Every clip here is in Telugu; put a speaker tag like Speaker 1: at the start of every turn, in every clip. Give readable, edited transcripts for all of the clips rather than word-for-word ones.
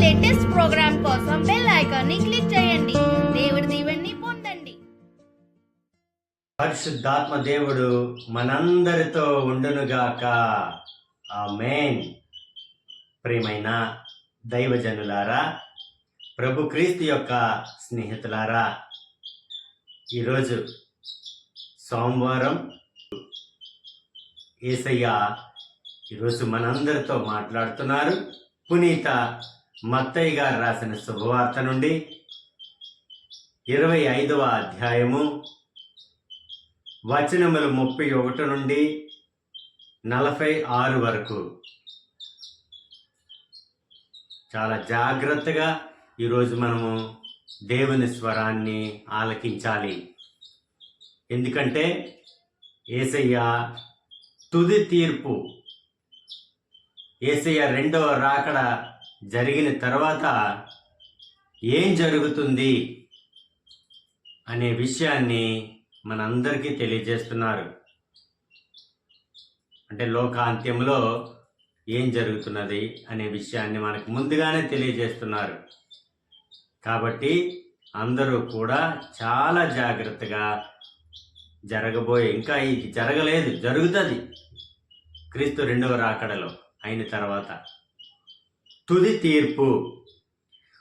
Speaker 1: లేటెస్ట్ ప్రోగ్రామ్ కోసం బెల్ ఐకాన్ ని క్లిక్ చేయండి. దేవుడి దీవెనని పొందండి.
Speaker 2: పరిశుద్ధాత్మ దేవుడు మనందరితో ఉండునుగాక. ఆమేన్. ప్రియమైన దైవజనులారా, ప్రభు క్రీస్తు యొక్క స్నేహితులారా, ఈరోజు సోమవారం. యేసయ్య ఈరోజు మనందరితో మాట్లాడుతున్నారు. పునీత మత్తయి గారు రాసిన శుభవార్త నుండి 25వ అధ్యాయము వచనములు 31 నుండి 46 వరకు. చాలా జాగ్రత్తగా ఈరోజు మనము దేవుని స్వరాన్ని ఆలకించాలి. ఎందుకంటే యేసయ్య తుది తీర్పు, యేసయ్య రెండవ రాకడ జరిగిన తర్వాత ఏం జరుగుతుంది అనే విషయాన్ని మనందరికీ తెలియజేస్తున్నారు. అంటే లోకాంత్యంలో ఏం జరుగుతున్నది అనే విషయాన్ని మనకు ముందుగానే తెలియజేస్తున్నారు. కాబట్టి అందరూ కూడా చాలా జాగ్రత్తగా ఇంకా ఇది జరగలేదు, జరుగుతుంది. క్రీస్తు రెండవ రాకడలో అయిన తర్వాత తుది తీర్పు.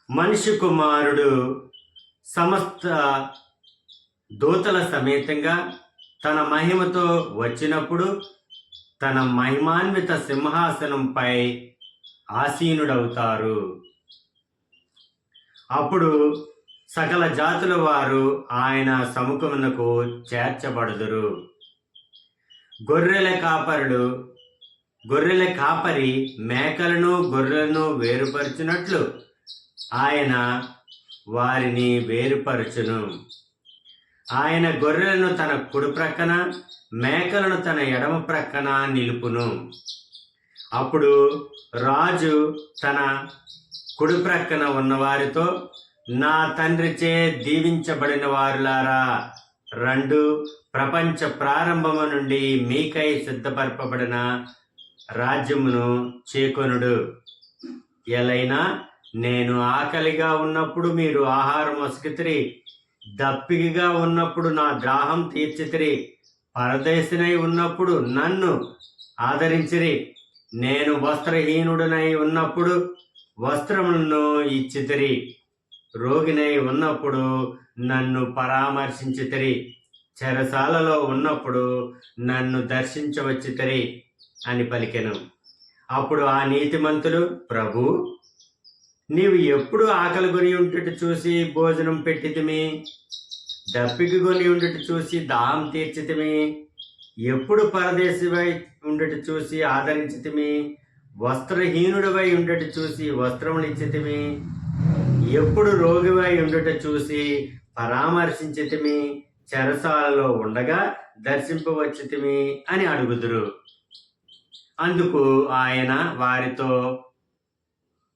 Speaker 2: మనిషి కుమారుడు సమస్త దూతల సమేతంగా తన మహిమతో వచ్చినప్పుడు తన మహిమాన్విత సింహాసనంపై ఆసీనుడవుతారు. అప్పుడు సకల జాతుల వారు ఆయన సముఖమునకు చేర్చబడుదురు. గొర్రెల కాపరి మేకలను గొర్రెలను వేరుపరచునట్లు ఆయన వారిని వేరుపరచును. ఆయన గొర్రెలను తన కుడి ప్రక్కన, మేకలను తన ఎడమ ప్రక్కన నిలుపును. అప్పుడు రాజు తన కుడి ప్రక్కన ఉన్నవారితో, నా తండ్రిచే దీవించబడిన వారులారా, రెండు ప్రపంచ ప్రారంభము నుండి మీకై సిద్ధపరపబడిన రాజ్యమును చేకొనుడు. ఎలైనా నేను ఆకలిగా ఉన్నప్పుడు మీరు ఆహారం వసకితిరి, దప్పికగా ఉన్నప్పుడు నా దాహం తీర్చితిరి, పరదేశినై ఉన్నప్పుడు నన్ను ఆదరించిరి, నేను వస్త్రహీనుడనై ఉన్నప్పుడు వస్త్రములను ఇచ్చితిరి, రోగినై ఉన్నప్పుడు నన్ను పరామర్శించితిరి, చెరసాలలో ఉన్నప్పుడు నన్ను దర్శించవచ్చితిరి అని పలికెను. అప్పుడు ఆ నీతిమంతులు, ప్రభు, నీవు ఎప్పుడు ఆకలి కొని ఉండుట చూసి భోజనం పెట్టితిమి, దప్పిక కొని ఉండుట చూసి దాహం తీర్చితిమి, ఎప్పుడు పరదేశివై ఉండుట చూసి ఆదరించితిమి, వస్త్రహీనుడివై ఉండుట చూసి వస్త్రములిచ్చితిమి, ఎప్పుడు రోగివై ఉండుట చూసి పరామర్శించితిమి, చెరసాలలో ఉండగా దర్శింపవచ్చితిమి అని అడుగుదురు. అందుకు ఆయన వారితో,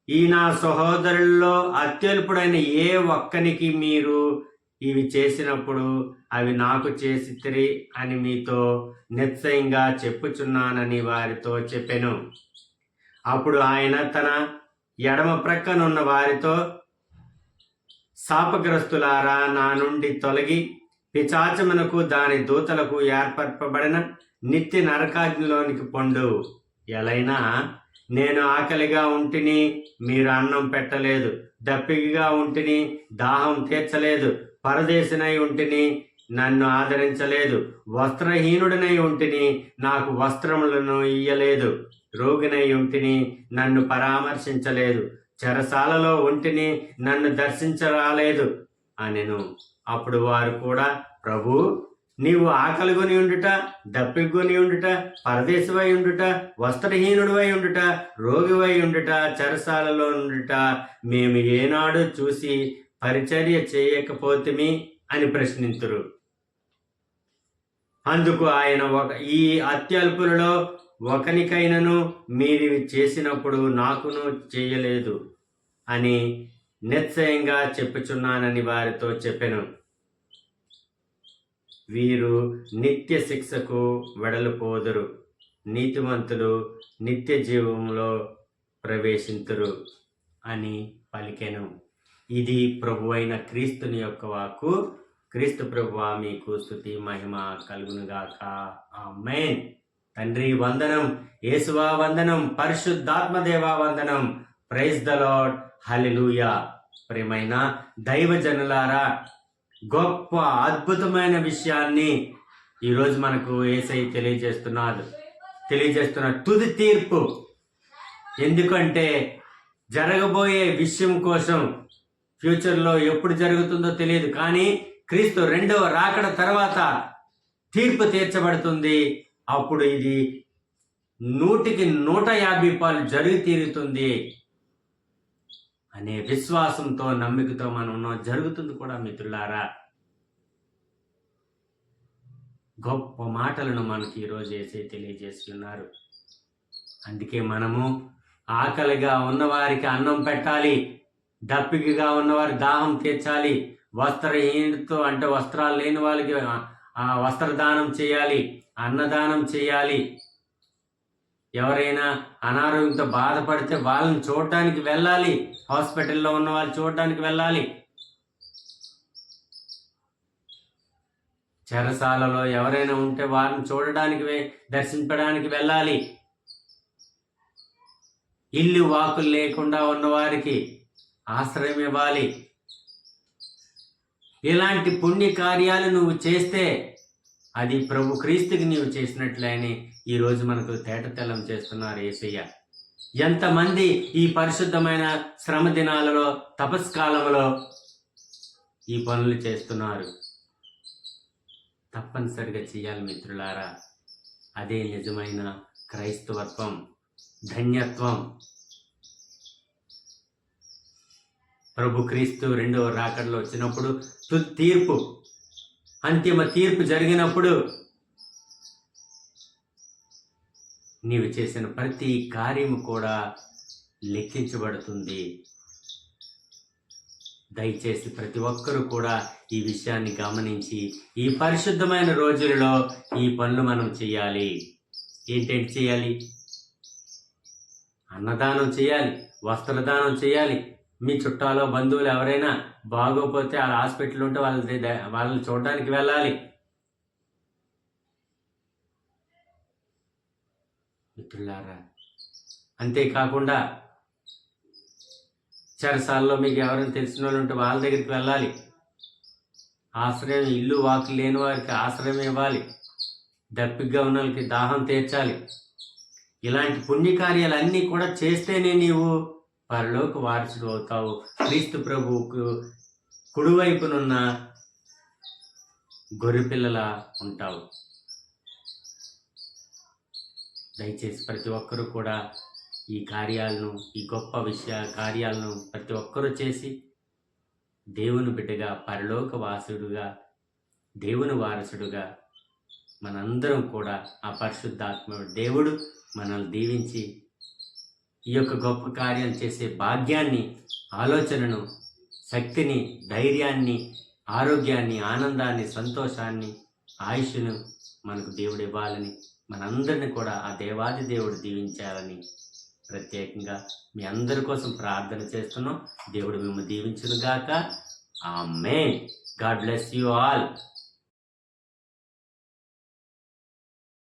Speaker 2: ఈ నా సహోదరుల్లో అత్యల్పుడైన ఏ ఒక్కనికి మీరు ఇవి చేసినప్పుడు అవి నాకు చేసితిరి అని మీతో నిశ్చయంగా చెప్పుచున్నానని వారితో చెప్పెను. అప్పుడు ఆయన తన ఎడమ ప్రక్కనున్న వారితో, శాపగ్రస్తులారా, నా నుండి తొలగి పిశాచమునకు దాని దూతలకు ఏర్పరపబడిన నిత్య నరకాగ్నిలోనికి పొండు. ఎలైనా నేను ఆకలిగా ఉంటిని, మీరు అన్నం పెట్టలేదు, దప్పికగా ఉంటిని, దాహం తీర్చలేదు, పరదేశినై ఉంటిని, నన్ను ఆదరించలేదు, వస్త్రహీనుడినై ఉంటిని, నాకు వస్త్రములను ఇయ్యలేదు, రోగినై ఉంటిని, నన్ను పరామర్శించలేదు, చెరసాలలో ఉంటిని, నన్ను దర్శించరాలేదు అనెను. అప్పుడు వారు కూడా, ప్రభు, నీవు ఆకలి కొని ఉండుట, దప్పికొని ఉండుట, పరదేశివై ఉండుట, వస్త్రహీనుడివై ఉండుట, రోగివై ఉండుట, చెరసాలలో ఉండుట మేము ఏనాడు చూసి పరిచర్య చేయకపోతిమి అని ప్రశ్నింతురు. అందుకు ఆయన, ఈ అత్యల్పులలో ఒకనికైనను మీరివి చేసినప్పుడు నాకును చేయలేదు అని నిశ్చయంగా చెప్పుచున్నానని వారితో చెప్పెను. వీరు నిత్య శిక్షకు వెడలిపోదురు, నీతిమంతులు నిత్య జీవంలో ప్రవేశింతురు అని పలికెను. ఇది ప్రభు అయిన క్రీస్తుని యొక్క వాక్కు. క్రీస్తు ప్రభువా మీకు స్తుతి మహిమ కలుగునుగాక. ఆమేన్. తండ్రి వందనం, యేసువా వందనం, పరిశుద్ధాత్మదేవా వందనం. Praise the Lord. హల్లెలూయా. ప్రియమైన దైవజనులారా, గొప్ప అద్భుతమైన విషయాన్ని ఈరోజు మనకు యేసయ్య తెలియజేస్తున్న తుది తీర్పు. ఎందుకంటే జరగబోయే విషయం కోసం, ఫ్యూచర్లో ఎప్పుడు జరుగుతుందో తెలియదు, కానీ క్రీస్తు రెండవ రాకడ తర్వాత తీర్పు తీర్చబడుతుంది. అప్పుడు ఇది 100కి 150 పాలు జరిగి తీరుతుంది అనే విశ్వాసంతో, నమ్మికతో మనం ఉన్నాం. జరుగుతుంది కూడా మిత్రులారా. గొప్ప మాటలను మనకి ఈరోజు యేసయ్య తెలియజేస్తున్నారు. అందుకే మనము ఆకలిగా ఉన్నవారికి అన్నం పెట్టాలి, దప్పికగా ఉన్నవారి దాహం తీర్చాలి, వస్త్రహీనతో అంటే వస్త్రాలు లేని వాళ్ళకి వస్త్రదానం చేయాలి, అన్నదానం చేయాలి. ఎవరైనా అనారోగ్యంతో బాధపడితే వాళ్ళని చూడడానికి వెళ్ళాలి, హాస్పిటల్లో ఉన్న వాళ్ళు చూడడానికి వెళ్ళాలి. చెరసాలలో ఎవరైనా ఉంటే వారిని చూడడానికి దర్శించడానికి వెళ్ళాలి. ఇల్లు వాకులు లేకుండా ఉన్నవారికి ఆశ్రయం ఇవ్వాలి. ఇలాంటి పుణ్య కార్యాలు నువ్వు చేస్తే అది ప్రభు క్రీస్తుకి నీవు చేసినట్లే ఈరోజు మనకు తేటతెల్లం చేస్తున్నారు యేసయ్య. ఎంతమంది ఈ పరిశుద్ధమైన శ్రమ దినాలలో, తపస్కాలంలో ఈ పనులు చేస్తున్నారు. తప్పనిసరిగా చేయాలి మిత్రులారా. అదే నిజమైన క్రైస్తవత్వం, ధన్యత్వం. ప్రభు క్రీస్తు రెండవ రాకడలో వచ్చినప్పుడు తీర్పు, అంతిమ తీర్పు జరిగినప్పుడు నీవు చేసిన ప్రతి కార్యము కూడా లెక్కించబడుతుంది. దయచేసి ప్రతి ఒక్కరూ కూడా ఈ విషయాన్ని గమనించి ఈ పరిశుద్ధమైన రోజులలో ఈ పనులు మనం చేయాలి. ఏంటేంటి చేయాలి? అన్నదానం చేయాలి, వస్త్రదానం చేయాలి. మీ చుట్టాలో బంధువులు ఎవరైనా బాగోపోతే వాళ్ళ హాస్పిటల్ ఉంటే వాళ్ళని చూడడానికి వెళ్ళాలి. మిత్రులారా, అంతేకాకుండా చెరసాల్లో మీకు ఎవరైనా తెలిసిన వాళ్ళు ఉంటే వాళ్ళ దగ్గరికి వెళ్ళాలి. ఆశ్రయం, ఇల్లు వాకులు లేని వారికి ఆశ్రయం ఇవ్వాలి. దప్పిగ్గా ఉన్న వాళ్ళకి దాహం తీర్చాలి. ఇలాంటి పుణ్యకార్యాలన్నీ కూడా చేస్తేనే నీవు పరలోక వారసుడు అవుతావు. క్రీస్తు ప్రభువుకు కుడివైపునున్న గొర్రెపిల్లలా ఉంటావు. దయచేసి ప్రతి ఒక్కరూ కూడా ఈ కార్యాలను, ఈ గొప్ప కార్యాలను ప్రతి ఒక్కరూ చేసి దేవుని బిడ్డగా, పరలోక వాసుడుగా, దేవుని వారసుడుగా మనందరం కూడా ఆ పరిశుద్ధాత్మ దేవుడు మనల్ని దీవించి ఈ యొక్క గొప్ప కార్యం చేసే భాగ్యాన్ని, ఆలోచనను, శక్తిని, ధైర్యాన్ని, ఆరోగ్యాన్ని, ఆనందాన్ని, సంతోషాన్ని, ఆయుష్ను మనకు దేవుడు ఇవ్వాలని, మనందరిని కూడా ఆ దేవాది దేవుడు దీవించాలని ప్రత్యేకంగా మీ అందరి కోసం ప్రార్థన చేస్తున్నాం. దేవుడు మిమ్మల్ని దీవించును గాక. Amen. God bless you all.